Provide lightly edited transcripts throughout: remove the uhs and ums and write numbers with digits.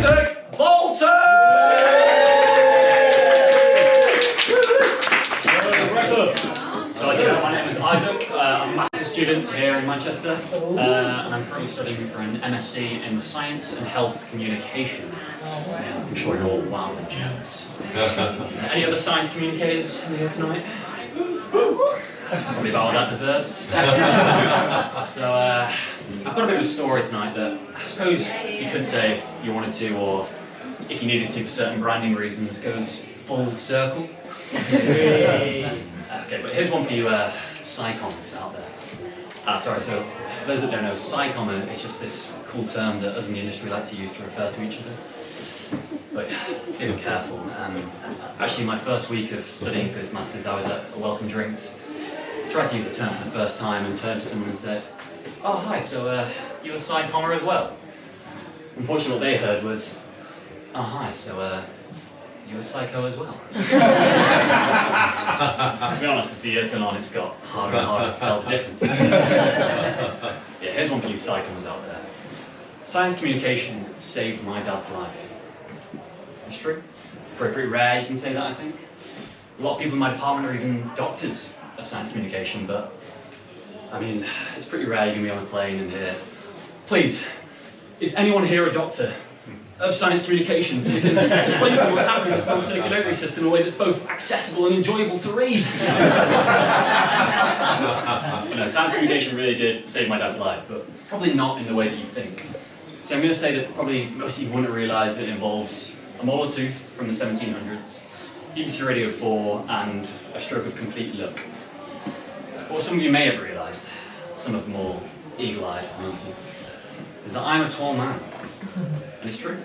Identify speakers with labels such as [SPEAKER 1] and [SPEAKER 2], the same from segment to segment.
[SPEAKER 1] Isaac Bolton!
[SPEAKER 2] So as you know, my name is Isaac. I'm a master's student here in Manchester, and I'm currently studying for an MSc in Science and Health Communication. Yeah, I'm sure you're all wildly jealous. Any other science communicators here tonight? That's probably about what that deserves. So I've got a bit of a story tonight that I suppose you could say if you wanted to, or if you needed to for certain branding reasons, goes full circle. Okay, but here's one for you psychons out there. Sorry, so for those that don't know, psychom is just this cool term that us in the industry like to use to refer to each other. But be careful. Actually, my first week of studying for this Masters, I was at a Welcome Drinks. Tried to use the term for the first time and turned to someone and said, "Oh, hi, so you're a psychommer as well?" Unfortunately, what they heard was, "Oh, hi, so you're a psycho as well." To be honest, as the years gone on, it's got harder and harder to tell the difference. Yeah, here's one for you psychomers out there. Science communication saved my dad's life. It's true. Pretty rare, you can say that, I think. A lot of people in my department are even doctors of science communication, but I mean, it's pretty rare you're going to be on a plane and hear, "Please, is anyone here a doctor of science communication so you can explain to them what's happening in this blood circulatory system in a way that's both accessible and enjoyable to read?" But no, science communication really did save my dad's life, but probably not in the way that you think. So I'm going to say that probably most of you wouldn't realise that it involves a molar tooth from the 1700s, BBC Radio 4, and a stroke of complete luck. What some of you may have realised, some of them more eagle-eyed mostly, is that I'm a tall man. And it's true,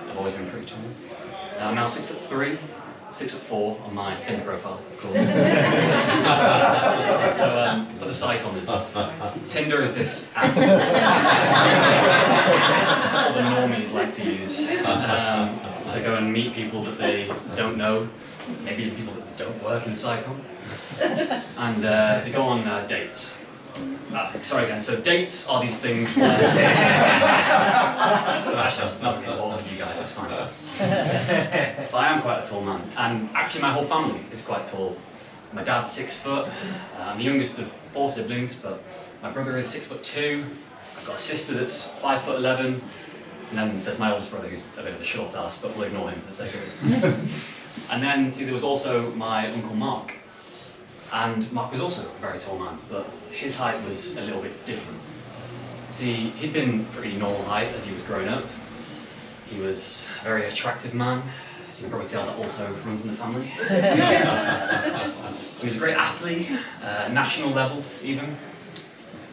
[SPEAKER 2] I've always been pretty tall. I'm now 6'3", 6'4" on my Tinder profile, of course. So for the psychomers, Tinder is this app all the normies like to use to go and meet people that they don't know, maybe even people that don't work in psychom, and they go on dates. Sorry again, so dates are these things where... Actually, that's not important for you guys, it's fine. But I am quite a tall man, and actually my whole family is quite tall. My dad's 6 foot, I'm the youngest of 4 siblings, but my brother is 6'2", I've got a sister that's 5'11", and then there's my oldest brother who's a bit of a short ass, but we'll ignore him for the sake of this. And then, see, there was also my uncle Mark. And Mark was also a very tall man, but his height was a little bit different. See, he'd been pretty normal height as he was growing up. He was a very attractive man, so you can probably tell that also runs in the family. He was a great athlete, national level even.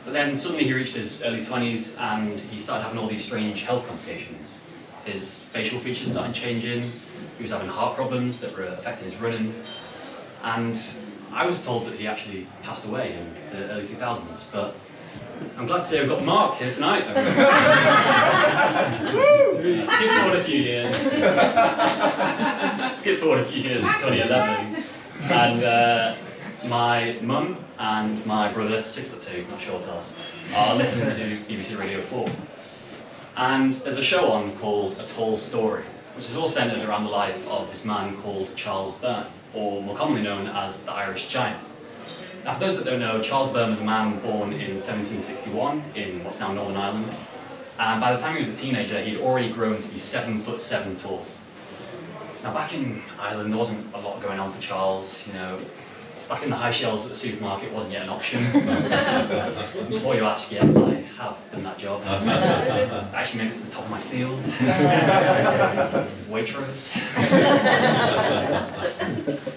[SPEAKER 2] But then suddenly he reached his early 20s and he started having all these strange health complications. His facial features started changing, he was having heart problems that were affecting his running, and I was told that he actually passed away in the early 2000s, but I'm glad to say we've got Mark here tonight. Skip forward a few years. Skip forward a few years to 2011, and my mum and my brother, 6'2", not short ass, are listening to BBC Radio 4. And there's a show on called A Tall Story, which is all centred around the life of this man called Charles Byrne, or more commonly known as the Irish Giant. Now, for those that don't know, Charles Byrne was a man born in 1761 in what's now Northern Ireland, and by the time he was a teenager, he'd already grown to be 7'7" tall. Now, back in Ireland, there wasn't a lot going on for Charles, you know. Stacking the high shelves at the supermarket wasn't yet an option. Before you ask, yeah, I have done that job. I actually made it to the top of my field. Waitrose.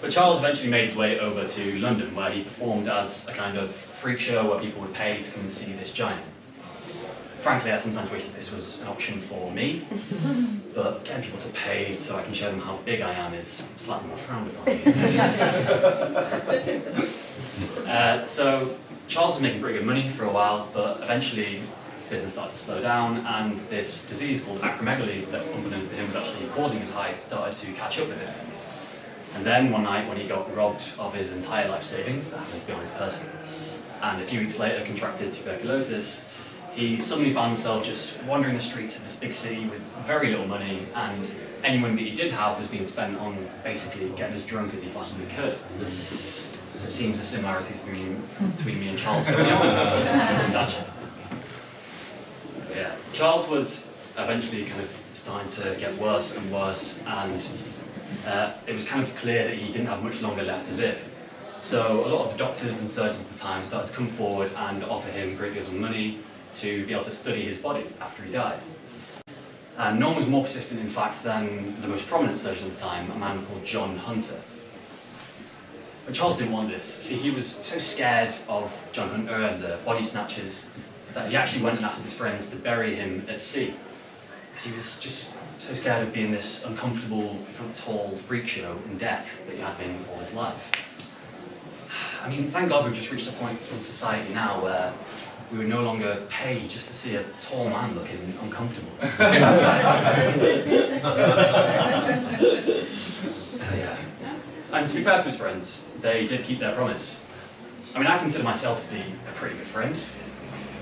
[SPEAKER 2] But Charles eventually made his way over to London, where he performed as a kind of freak show where people would pay to come and see this giant. Frankly, I sometimes wish that this was an option for me, but getting people to pay so I can show them how big I am is slightly more frowned upon these days. So Charles was making pretty good money for a while, but eventually business started to slow down, and this disease called acromegaly, that unbeknownst to him was actually causing his height, started to catch up with him. And then one night when he got robbed of his entire life savings, that happened to be on his person, and a few weeks later contracted tuberculosis, he suddenly found himself just wandering the streets of this big city with very little money, and any money that he did have was being spent on basically getting as drunk as he possibly could. So it seems the similarities between me and Charles coming up with stature. But yeah, Charles was eventually kind of starting to get worse and worse, and it was kind of clear that he didn't have much longer left to live. So a lot of the doctors and surgeons at the time started to come forward and offer him great deals of money to be able to study his body after he died. And no one was more persistent, in fact, than the most prominent surgeon at the time, a man called John Hunter. But Charles didn't want this. See, he was so scared of John Hunter and the body snatchers that he actually went and asked his friends to bury him at sea, because he was just so scared of being this uncomfortable, tall freak show in death that he had been all his life. I mean, thank God we've just reached a point in society now where we would no longer pay just to see a tall man looking uncomfortable. Yeah. And to be fair to his friends, they did keep their promise. I mean, I consider myself to be a pretty good friend,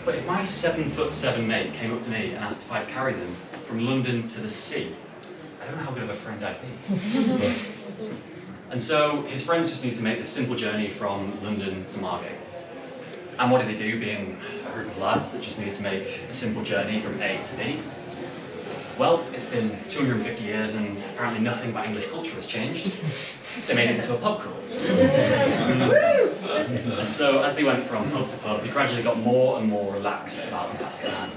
[SPEAKER 2] but if my 7'7" mate came up to me and asked if I'd carry them from London to the sea, I don't know how good of a friend I'd be. And so his friends just needed to make this simple journey from London to Margate. And what did they do, being a group of lads that just needed to make a simple journey from A to B? Well, it's been 250 years and apparently nothing about English culture has changed. They made it into a pub crawl. And so as they went from pub to pub, they gradually got more and more relaxed about the task at hand.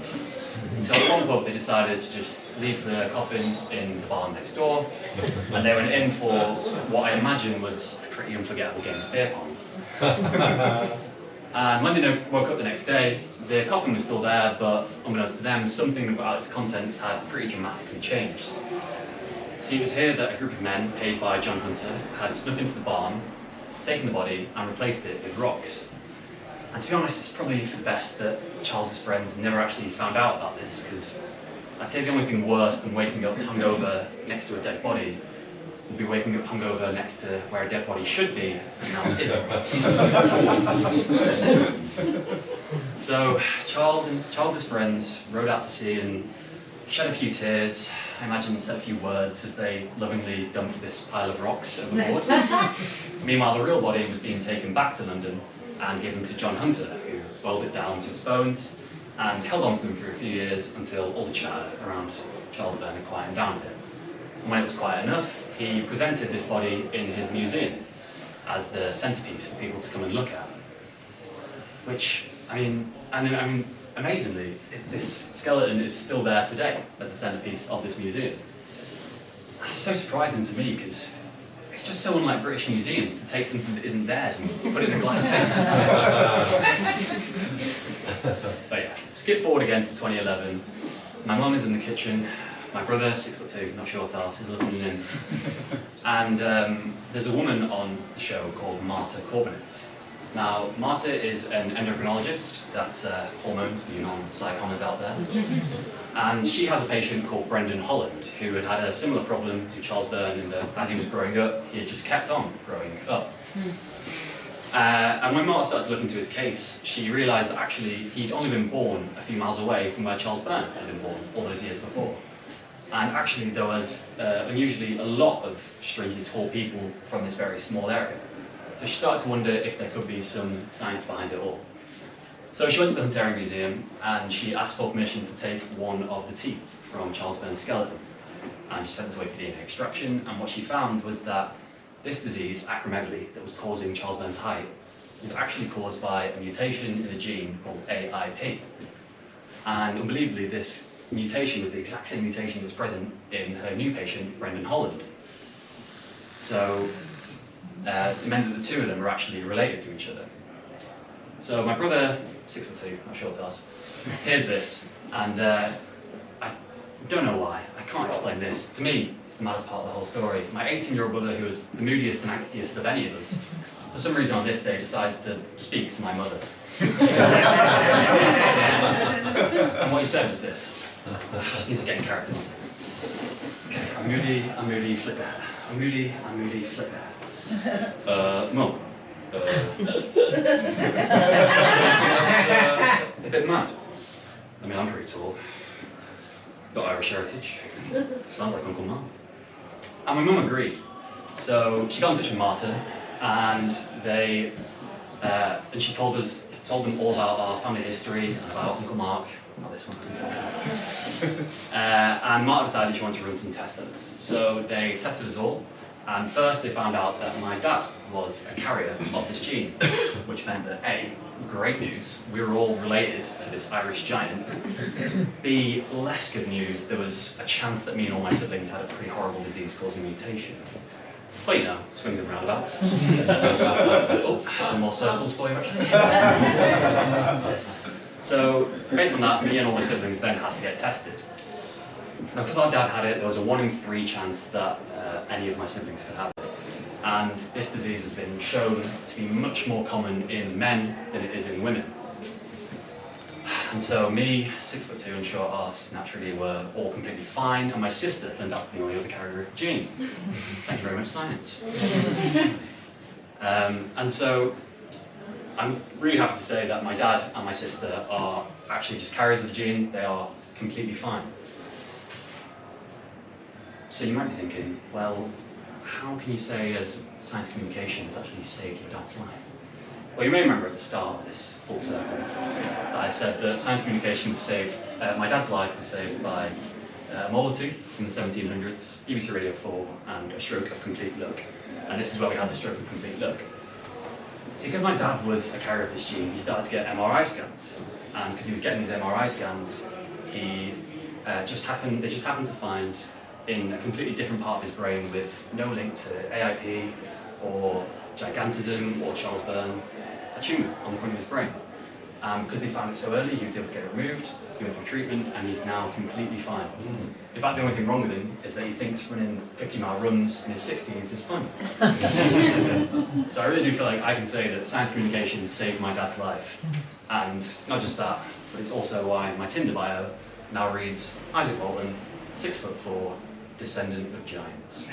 [SPEAKER 2] Until at one pub they decided to just leave the coffin in the bar next door, and they went in for what I imagine was a pretty unforgettable game of beer pong. And when they woke up the next day, the coffin was still there, but unbeknownst to them, something about its contents had pretty dramatically changed. See, it was here that a group of men, paid by John Hunter, had snuck into the barn, taken the body, and replaced it with rocks. And to be honest, it's probably for the best that Charles's friends never actually found out about this, because I'd say the only thing worse than waking up hungover next to a dead body would be waking up hungover next to where a dead body should be, and now it isn't. So Charles's friends rowed out to sea and shed a few tears, I imagine said a few words as they lovingly dumped this pile of rocks overboard. Meanwhile, the real body was being taken back to London and given to John Hunter, who boiled it down to its bones and held on to them for a few years until all the chatter around Charles Burn had quieted down a bit. And when it was quiet enough, he presented this body in his museum as the centerpiece for people to come and look at. Which, I mean, amazingly, this skeleton is still there today as the centerpiece of this museum. That's so surprising to me, because it's just so unlike British museums to take something that isn't theirs and put it in a glass case. But yeah, skip forward again to 2011. My mum is in the kitchen. My brother, 6'2", not short ass, is listening in. And there's a woman on the show called Marta Corbinitz. Now, Marta is an endocrinologist, that's hormones for you non-psychoners out there. And she has a patient called Brendan Holland, who had had a similar problem to Charles Burn in that as he was growing up, he had just kept on growing up. And when Marta started to look into his case, she realised that actually he'd only been born a few miles away from where Charles Burn had been born all those years before. And actually there was unusually a lot of strangely tall people from this very small area. So she started to wonder if there could be some science behind it all. So she went to the Hunterian Museum and she asked for permission to take one of the teeth from Charles Burn's skeleton. And she sent it away for DNA extraction, and what she found was that this disease, acromegaly, that was causing Charles Burn's height, was actually caused by a mutation in a gene called AIP. And unbelievably, this mutation was the exact same mutation that was present in her new patient, Brendan Holland. So it meant that the two of them were actually related to each other. So my brother, 6'2", not short ass, hears this, and I don't know why, I can't explain this. To me, it's the maddest part of the whole story. My 18-year-old brother, who was the moodiest and angstiest of any of us, for some reason on this day decides to speak to my mother. And what he said was this. I just need to get in character. Okay, I'm moody, flip that. I'm moody, flip that. Mum. A bit mad. I mean, I'm pretty tall. Got Irish heritage. Sounds like Uncle Mum. And my mum agreed. So she got in touch with Marta, and she told them all about our family history, and about Uncle Mark. Not this one, unfortunately. And Marta decided she wanted to run some tests on us. So they tested us all, and first they found out that my dad was a carrier of this gene, which meant that A, great news, we were all related to this Irish giant. B, less good news, there was a chance that me and all my siblings had a pretty horrible disease-causing mutation. But you know, swings and roundabouts. Oh, some more circles for you actually. So, based on that, me and all my siblings then had to get tested. Now, because our dad had it, there was a 1 in 3 chance that any of my siblings could have it. And this disease has been shown to be much more common in men than it is in women. And so me, 6'2" and short arse, naturally were all completely fine, and my sister turned out to be the only other carrier of the gene. Thank you very much, science. And so I'm really happy to say that my dad and my sister are actually just carriers of the gene. They are completely fine. So you might be thinking, well, how can you say as science communication has actually saved your dad's life? Well, you may remember at the start of this full circle that I said that science communication was saved, my dad's life was saved by a mole tooth in the 1700s, BBC Radio 4, and a stroke of complete luck. And this is where we had the stroke of complete luck. So because my dad was a carrier of this gene, he started to get MRI scans. And because he was getting these MRI scans, they just happened to find in a completely different part of his brain with no link to AIP or gigantism or Charles Byrne, a tumour on the front of his brain. Because they found it so early, he was able to get it removed, he went through treatment, and he's now completely fine. In fact, the only thing wrong with him is that he thinks running 50-mile runs in his 60s is fun. So I really do feel like I can say that science communication saved my dad's life. And not just that, but it's also why my Tinder bio now reads Isaac Bolton, 6'4", descendant of giants.